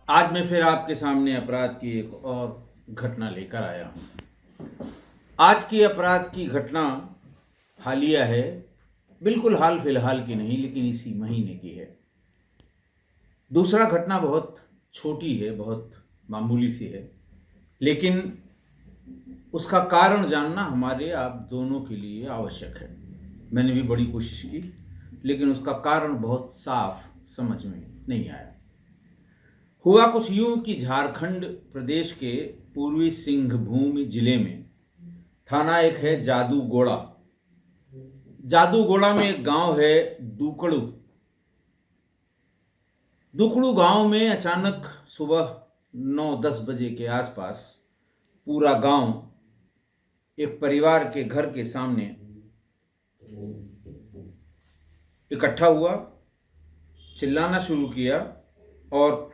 आज मैं फिर आपके सामने अपराध की एक और घटना लेकर आया हूँ। आज की अपराध की घटना हालिया है, बिल्कुल हाल फिलहाल की नहीं, लेकिन इसी महीने की है। दूसरा घटना बहुत छोटी है, बहुत मामूली सी है, लेकिन उसका कारण जानना हमारे आप दोनों के लिए आवश्यक है। मैंने भी बड़ी कोशिश की, लेकिन उसका कारण बहुत साफ समझ में नहीं आया। हुआ कुछ यूं कि झारखंड प्रदेश के पूर्वी सिंहभूम जिले में थाना एक है जादूगोड़ा। जादूगोड़ा में एक गांव है दुकड़ू। दुकड़ू गांव में अचानक सुबह 9-10 बजे के आसपास पूरा गांव एक परिवार के घर के सामने इकट्ठा हुआ, चिल्लाना शुरू किया और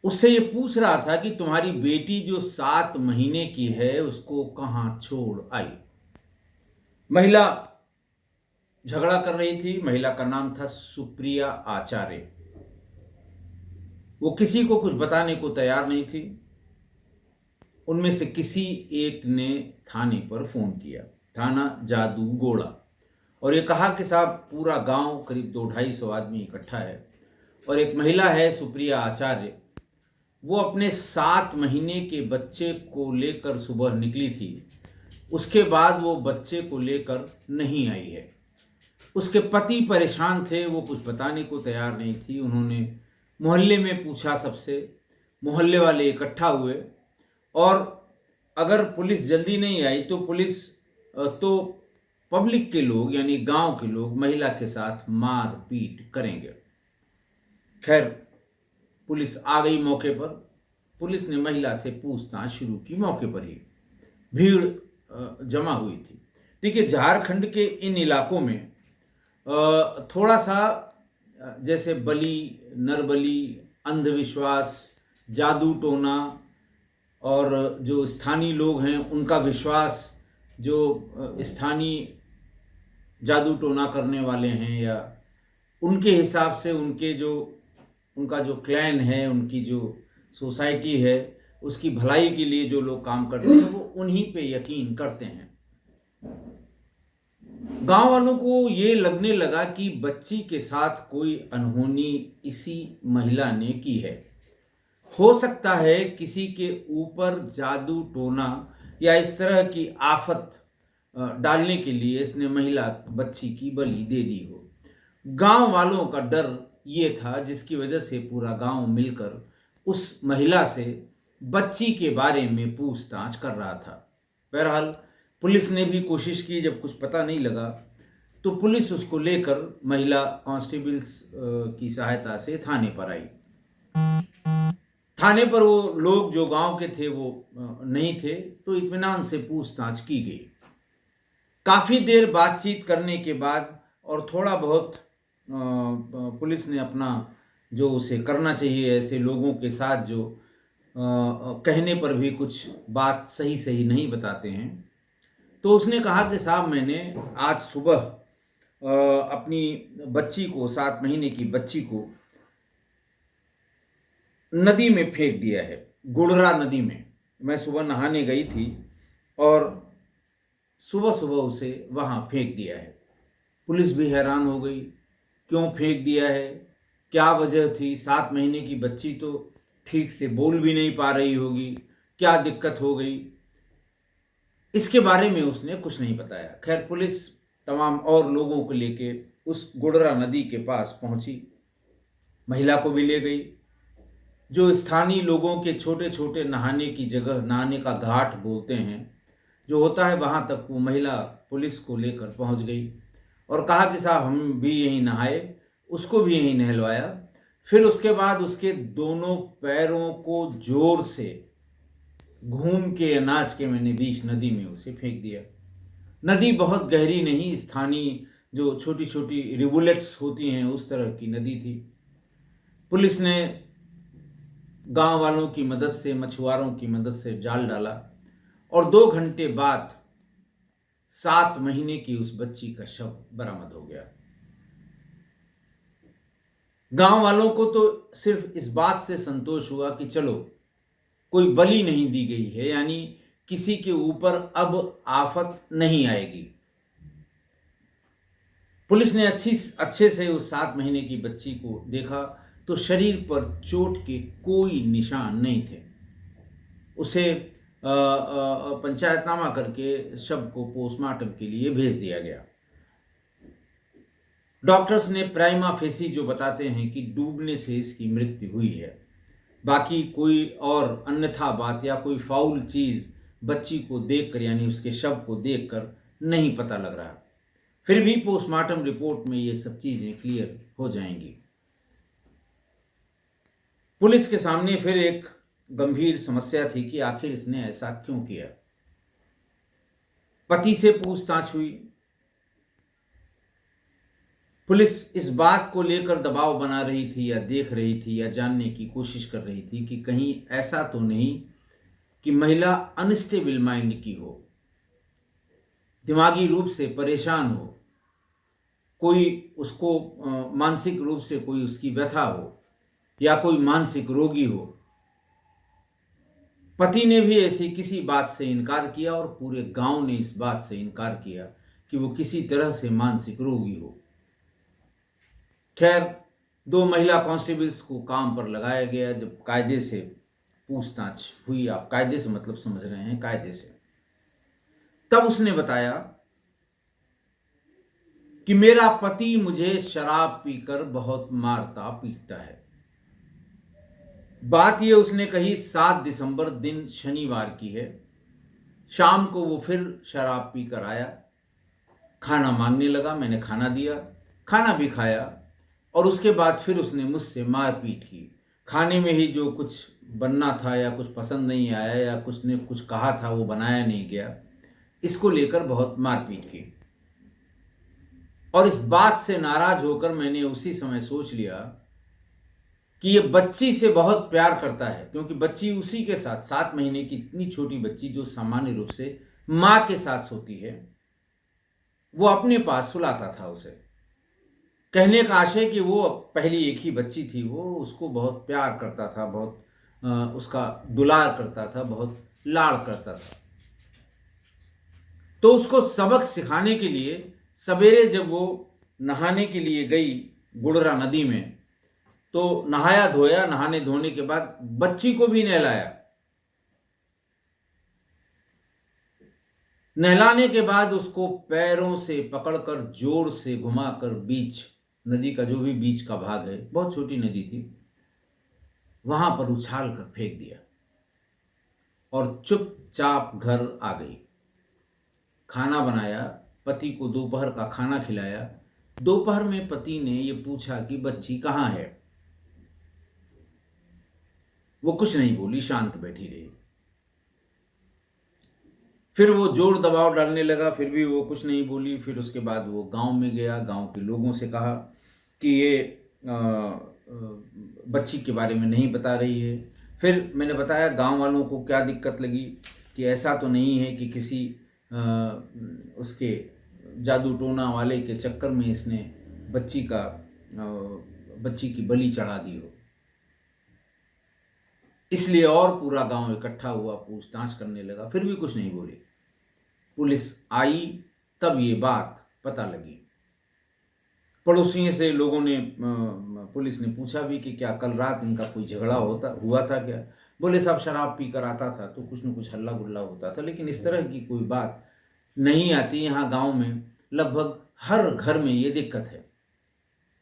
उससे ये पूछ रहा था कि तुम्हारी बेटी जो 7 महीने की है उसको कहाँ छोड़ आई। महिला झगड़ा कर रही थी। महिला का नाम था सुप्रिया आचार्य। वो किसी को कुछ बताने को तैयार नहीं थी। उनमें से किसी एक ने थाने पर फोन किया, थाना जादूगोड़ा, और ये कहा कि साहब पूरा गांव करीब 200-250 आदमी इकट्ठा है और एक महिला है सुप्रिया आचार्य, वो अपने 7 महीने के बच्चे को लेकर सुबह निकली थी। उसके बाद वो बच्चे को लेकर नहीं आई है। उसके पति परेशान थे, वो कुछ बताने को तैयार नहीं थी। उन्होंने मोहल्ले में पूछा सबसे, मोहल्ले वाले इकट्ठा हुए और अगर पुलिस जल्दी नहीं आई तो तो पब्लिक के लोग यानी गांव के लोग महिला के साथ मार पीट करेंगे। खैर, पुलिस आ गई मौके पर। पुलिस ने महिला से पूछताछ शुरू की। मौके पर ही भीड़ जमा हुई थी। देखिए, झारखंड के इन इलाकों में थोड़ा सा जैसे बलि, नरबली, अंधविश्वास, जादू टोना और जो स्थानीय लोग हैं उनका विश्वास, जो स्थानीय जादू टोना करने वाले हैं या उनके हिसाब से उनका जो क्लैन है, उनकी जो सोसाइटी है, उसकी भलाई के लिए जो लोग काम करते हैं वो उन्हीं पे यकीन करते हैं। गांव वालों को ये लगने लगा कि बच्ची के साथ कोई अनहोनी इसी महिला ने की है। हो सकता है किसी के ऊपर जादू टोना या इस तरह की आफत डालने के लिए इसने महिला बच्ची की बलि दे दी हो। गांव वालों का डर ये था, जिसकी वजह से पूरा गांव मिलकर उस महिला से बच्ची के बारे में पूछताछ कर रहा था। बहरहाल पुलिस ने भी कोशिश की। जब कुछ पता नहीं लगा तो पुलिस उसको लेकर महिला कांस्टेबल्स की सहायता से थाने पर आई। थाने पर वो लोग जो गांव के थे वो नहीं थे, तो इत्मीनान से पूछताछ की गई। काफी देर बातचीत करने के बाद और थोड़ा बहुत पुलिस ने अपना जो उसे करना चाहिए, ऐसे लोगों के साथ जो कहने पर भी कुछ बात सही सही नहीं बताते हैं, तो उसने कहा कि साहब मैंने आज सुबह अपनी बच्ची को, 7 महीने की बच्ची को नदी में फेंक दिया है, गुड़रा नदी में। मैं सुबह नहाने गई थी और सुबह सुबह उसे वहां फेंक दिया है। पुलिस भी हैरान हो गई, क्यों फेंक दिया है, क्या वजह थी। 7 महीने की बच्ची तो ठीक से बोल भी नहीं पा रही होगी, क्या दिक्कत हो गई, इसके बारे में उसने कुछ नहीं बताया। खैर, पुलिस तमाम और लोगों को लेके उस गुड़रा नदी के पास पहुंची, महिला को भी ले गई। जो स्थानीय लोगों के छोटे छोटे नहाने की जगह, नहाने का घाट बोलते हैं जो होता है, वहां तक वो महिला पुलिस को लेकर पहुंच गई और कहा कि साहब हम भी यहीं नहाए, उसको भी यहीं नहलवाया। फिर उसके बाद उसके दोनों पैरों को जोर से घूम के अनाज के मैंने बीच नदी में उसे फेंक दिया। नदी बहुत गहरी नहीं, स्थानीय जो छोटी छोटी रिवुलेट्स होती हैं उस तरह की नदी थी। पुलिस ने गांव वालों की मदद से, मछुआरों की मदद से जाल डाला और 2 घंटे बाद 7 महीने की उस बच्ची का शव बरामद हो गया। गांव वालों को तो सिर्फ इस बात से संतोष हुआ कि चलो कोई बलि नहीं दी गई है, यानी किसी के ऊपर अब आफत नहीं आएगी। पुलिस ने अच्छे से उस 7 महीने की बच्ची को देखा तो शरीर पर चोट के कोई निशान नहीं थे। उसे पंचायतनामा करके शव को पोस्टमार्टम के लिए भेज दिया गया। डॉक्टर्स ने प्राइमा फेसी जो बताते हैं कि डूबने से इसकी मृत्यु हुई है। बाकी कोई और अन्यथा बात या कोई फाउल चीज बच्ची को देखकर, यानी उसके शव को देखकर नहीं पता लग रहा। फिर भी पोस्टमार्टम रिपोर्ट में ये सब चीजें क्लियर हो जाएंगी। पुलिस के सामने फिर एक गंभीर समस्या थी कि आखिर इसने ऐसा क्यों किया। पति से पूछताछ हुई। पुलिस इस बात को लेकर दबाव बना रही थी या देख रही थी या जानने की कोशिश कर रही थी कि कहीं ऐसा तो नहीं कि महिला अनस्टेबल माइंड की हो, दिमागी रूप से परेशान हो, कोई उसको मानसिक रूप से कोई उसकी व्यथा हो या कोई मानसिक रोगी हो। पति ने भी ऐसी किसी बात से इनकार किया और पूरे गांव ने इस बात से इनकार किया कि वो किसी तरह से मानसिक रोगी हो। खैर, 2 महिला कांस्टेबल्स को काम पर लगाया गया। जब कायदे से पूछताछ हुई, आप कायदे से मतलब समझ रहे हैं, कायदे से, तब उसने बताया कि मेरा पति मुझे शराब पीकर बहुत मारता पीटता है। बात ये उसने कही 7 दिसंबर दिन शनिवार की है। शाम को वो फिर शराब पीकर आया, खाना मांगने लगा। मैंने खाना दिया, खाना भी खाया और उसके बाद फिर उसने मुझसे मारपीट की। खाने में ही जो कुछ बनना था या कुछ पसंद नहीं आया या कुछ ने कुछ कहा था वो बनाया नहीं गया, इसको लेकर बहुत मारपीट की। और इस बात से नाराज होकर मैंने उसी समय सोच लिया कि ये बच्ची से बहुत प्यार करता है, क्योंकि बच्ची उसी के साथ, 7 महीने की इतनी छोटी बच्ची जो सामान्य रूप से माँ के साथ सोती है, वो अपने पास सुलाता था उसे। कहने का आशय कि वो पहली एक ही बच्ची थी, वो उसको बहुत प्यार करता था, बहुत उसका दुलार करता था, बहुत लाड़ करता था। तो उसको सबक सिखाने के लिए सवेरे जब वो नहाने के लिए गई गुड़रा नदी में, तो नहाया धोया, नहाने धोने के बाद बच्ची को भी नहलाया। नहलाने के बाद उसको पैरों से पकड़कर जोर से घुमाकर बीच नदी का, जो भी बीच का भाग है, बहुत छोटी नदी थी, वहां पर उछाल कर फेंक दिया और चुपचाप घर आ गई। खाना बनाया, पति को दोपहर का खाना खिलाया। दोपहर में पति ने ये पूछा कि बच्ची कहाँ है। वो कुछ नहीं बोली, शांत बैठी रही। फिर वो जोर दबाव डालने लगा, फिर भी वो कुछ नहीं बोली। फिर उसके बाद वो गांव में गया, गांव के लोगों से कहा कि ये बच्ची के बारे में नहीं बता रही है। फिर मैंने बताया गांव वालों को क्या दिक्कत लगी कि ऐसा तो नहीं है कि किसी उसके जादू टोना वाले के चक्कर में इसने बच्ची की बलि चढ़ा दी हो। इसलिए और पूरा गांव इकट्ठा हुआ, पूछताछ करने लगा, फिर भी कुछ नहीं बोली। पुलिस आई तब ये बात पता लगी। पड़ोसियों से लोगों ने, पुलिस ने पूछा भी कि क्या कल रात इनका कोई झगड़ा हुआ था क्या। बोले साहब शराब पीकर आता था तो कुछ न कुछ हल्ला गुल्ला होता था, लेकिन इस तरह की कोई बात नहीं आती। यहाँ गांव में लगभग हर घर में ये दिक्कत है।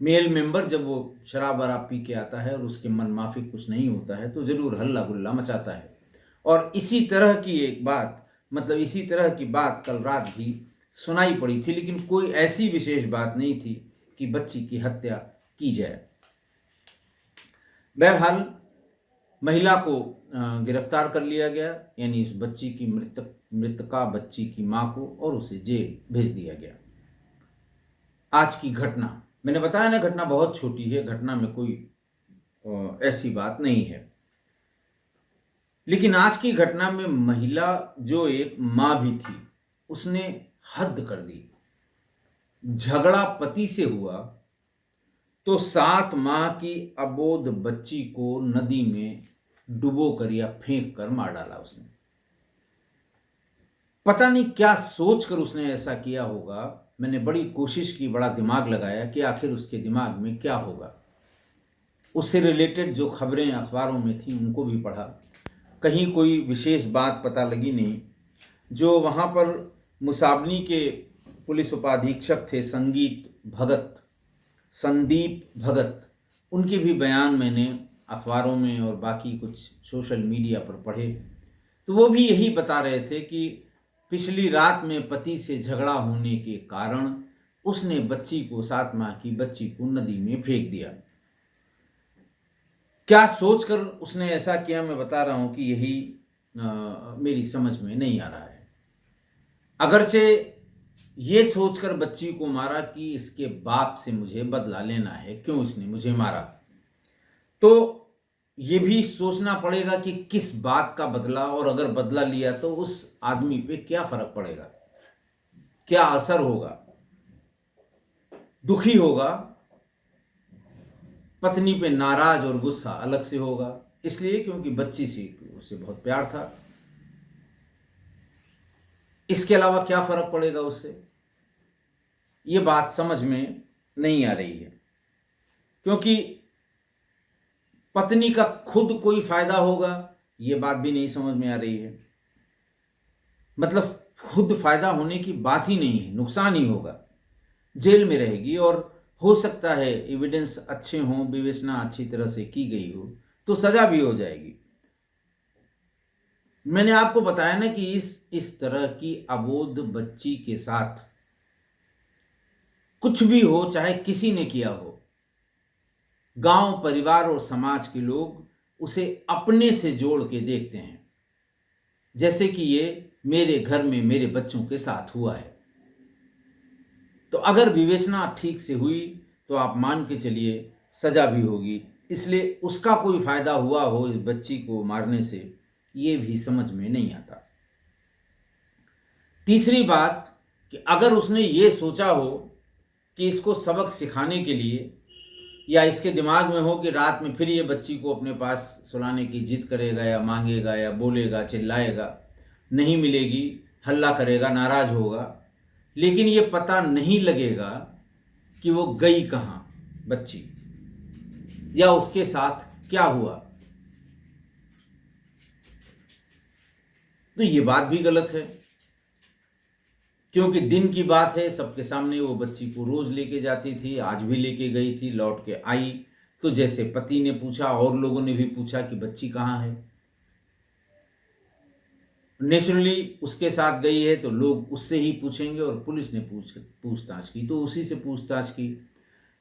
मेल मेंबर जब वो शराब वराब पी के आता है और उसके मन माफिक कुछ नहीं होता है तो जरूर हल्ला गुल्ला मचाता है। और इसी तरह की एक बात, मतलब इसी तरह की बात कल रात भी सुनाई पड़ी थी, लेकिन कोई ऐसी विशेष बात नहीं थी कि बच्ची की हत्या की जाए। बहरहाल महिला को गिरफ्तार कर लिया गया, यानी इस बच्ची की मृतका बच्ची की मां को, और उसे जेल भेज दिया गया। आज की घटना, मैंने बताया ना घटना बहुत छोटी है, घटना में कोई ऐसी बात नहीं है, लेकिन आज की घटना में महिला जो एक मां भी थी उसने हद कर दी। झगड़ा पति से हुआ, तो 7 माह की अबोध बच्ची को नदी में डुबो कर या फेंक कर मार डाला उसने। पता नहीं क्या सोचकर उसने ऐसा किया होगा। मैंने बड़ी कोशिश की, बड़ा दिमाग लगाया कि आखिर उसके दिमाग में क्या होगा। उससे रिलेटेड जो खबरें अखबारों में थी उनको भी पढ़ा, कहीं कोई विशेष बात पता लगी नहीं। जो वहाँ पर मुसाबनी के पुलिस उपाधीक्षक थे, संदीप भगत, उनके भी बयान मैंने अखबारों में और बाकी कुछ सोशल मीडिया पर पढ़े। तो वो भी यही बता रहे थे कि पिछली रात में पति से झगड़ा होने के कारण उसने बच्ची को, 7 माह की बच्ची को नदी में फेंक दिया। क्या सोचकर उसने ऐसा किया, मैं बता रहा हूं कि यही मेरी समझ में नहीं आ रहा है। अगरचे ये सोचकर बच्ची को मारा कि इसके बाप से मुझे बदला लेना है, क्यों इसने मुझे मारा, तो ये भी सोचना पड़ेगा कि किस बात का बदला, और अगर बदला लिया तो उस आदमी पे क्या फर्क पड़ेगा, क्या असर होगा। दुखी होगा, पत्नी पे नाराज और गुस्सा अलग से होगा, इसलिए क्योंकि बच्ची से उसे बहुत प्यार था। इसके अलावा क्या फर्क पड़ेगा उससे, ये बात समझ में नहीं आ रही है। क्योंकि पत्नी का खुद कोई फायदा होगा, ये बात भी नहीं समझ में आ रही है। मतलब खुद फायदा होने की बात ही नहीं है, नुकसान ही होगा। जेल में रहेगी और हो सकता है एविडेंस अच्छे हों, विवेचना अच्छी तरह से की गई हो तो सजा भी हो जाएगी। मैंने आपको बताया ना कि इस तरह की अबोध बच्ची के साथ कुछ भी हो, चाहे किसी ने किया हो, गांव, परिवार और समाज के लोग उसे अपने से जोड़ के देखते हैं, जैसे कि ये मेरे घर में मेरे बच्चों के साथ हुआ है। तो अगर विवेचना ठीक से हुई तो आप मान के चलिए सजा भी होगी। इसलिए उसका कोई फायदा हुआ हो इस बच्ची को मारने से, ये भी समझ में नहीं आता। तीसरी बात कि अगर उसने ये सोचा हो कि इसको सबक सिखाने के लिए, या इसके दिमाग में हो कि रात में फिर ये बच्ची को अपने पास सुलाने की जिद करेगा या मांगेगा या बोलेगा, चिल्लाएगा, नहीं मिलेगी, हल्ला करेगा, नाराज होगा, लेकिन ये पता नहीं लगेगा कि वो गई कहाँ बच्ची, या उसके साथ क्या हुआ, तो ये बात भी गलत है। क्योंकि दिन की बात है, सबके सामने वो बच्ची को रोज लेके जाती थी, आज भी लेके गई थी, लौट के आई तो जैसे पति ने पूछा और लोगों ने भी पूछा कि बच्ची कहाँ है। नेचुरली उसके साथ गई है तो लोग उससे ही पूछेंगे, और पुलिस ने पूछताछ की तो उसी से पूछताछ की।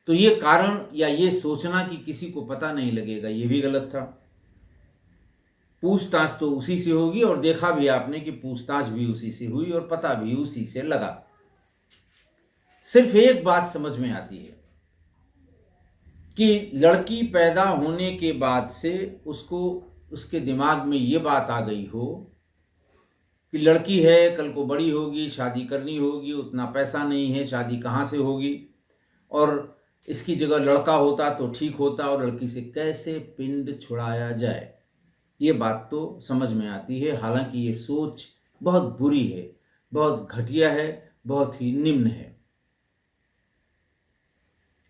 तो ये कारण या ये सोचना कि किसी को पता नहीं लगेगा, ये भी गलत था। पूछताछ तो उसी से होगी, और देखा भी आपने कि पूछताछ भी उसी से हुई और पता भी उसी से लगा। सिर्फ एक बात समझ में आती है कि लड़की पैदा होने के बाद से उसको, उसके दिमाग में ये बात आ गई हो कि लड़की है, कल को बड़ी होगी, शादी करनी होगी, उतना पैसा नहीं है, शादी कहाँ से होगी, और इसकी जगह लड़का होता तो ठीक होता, और लड़की से कैसे पिंड छुड़ाया जाए, ये बात तो समझ में आती है। हालांकि ये सोच बहुत बुरी है, बहुत घटिया है, बहुत ही निम्न है।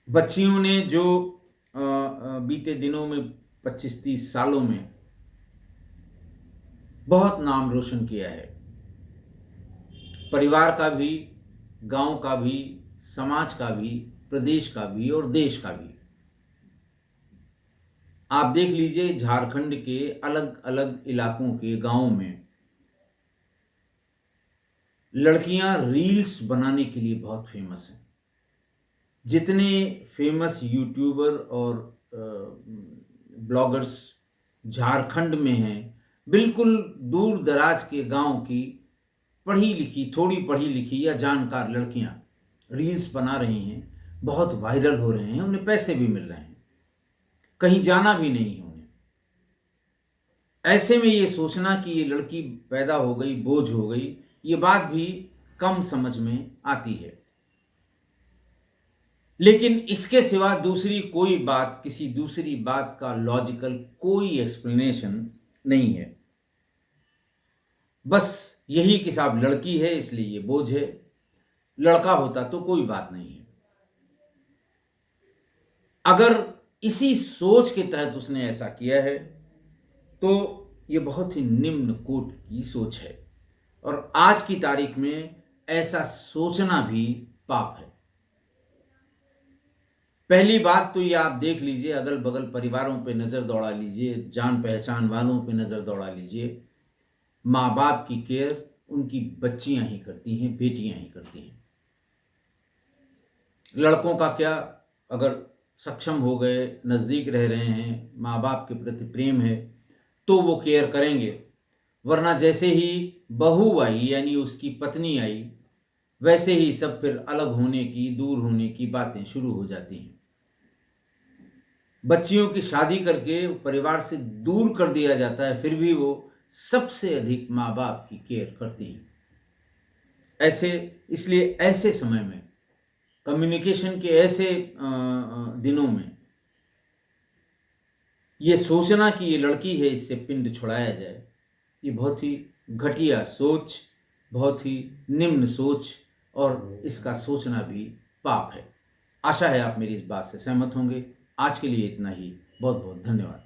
बच्चियों ने जो बीते दिनों में 25-30 सालों में बहुत नाम रोशन किया है, परिवार का भी, गांव का भी, समाज का भी, प्रदेश का भी और देश का भी। आप देख लीजिए झारखंड के अलग अलग इलाकों के गांवों में लड़कियां रील्स बनाने के लिए बहुत फेमस हैं। जितने फेमस यूट्यूबर और ब्लॉगर्स झारखंड में हैं, बिल्कुल दूर दराज के गांव की पढ़ी लिखी, थोड़ी पढ़ी लिखी या जानकार लड़कियां रील्स बना रही हैं, बहुत वायरल हो रहे हैं, उन्हें पैसे भी मिल रहे हैं, कहीं जाना भी नहीं उन्हें। ऐसे में ये सोचना कि ये लड़की पैदा हो गई, बोझ हो गई, ये बात भी कम समझ में आती है। लेकिन इसके सिवा दूसरी कोई बात, किसी दूसरी बात का लॉजिकल कोई एक्सप्लेनेशन नहीं है। बस यही कि साहब लड़की है इसलिए ये बोझ है, लड़का होता तो कोई बात नहीं है। अगर इसी सोच के तहत उसने ऐसा किया है तो ये बहुत ही निम्न कोटि की सोच है, और आज की तारीख में ऐसा सोचना भी पाप है। पहली बात तो ये आप देख लीजिए, अगल बगल परिवारों पे नज़र दौड़ा लीजिए, जान पहचान वालों पे नज़र दौड़ा लीजिए, माँ बाप की केयर उनकी बच्चियां ही करती हैं, बेटियां ही करती हैं। लड़कों का क्या, अगर सक्षम हो गए, नज़दीक रह रहे हैं, माँ बाप के प्रति प्रेम है तो वो केयर करेंगे, वरना जैसे ही बहू आई यानी उसकी पत्नी आई, वैसे ही सब फिर अलग होने की, दूर होने की बातें शुरू हो जाती हैं। बच्चियों की शादी करके परिवार से दूर कर दिया जाता है, फिर भी वो सबसे अधिक माँ बाप की केयर करती हैं। इसलिए ऐसे समय में, कम्युनिकेशन के ऐसे दिनों में, ये सोचना कि ये लड़की है इससे पिंड छुड़ाया जाए, ये बहुत ही घटिया सोच, बहुत ही निम्न सोच, और इसका सोचना भी पाप है। आशा है आप मेरी इस बात से सहमत होंगे। आज के लिए इतना ही। बहुत बहुत धन्यवाद।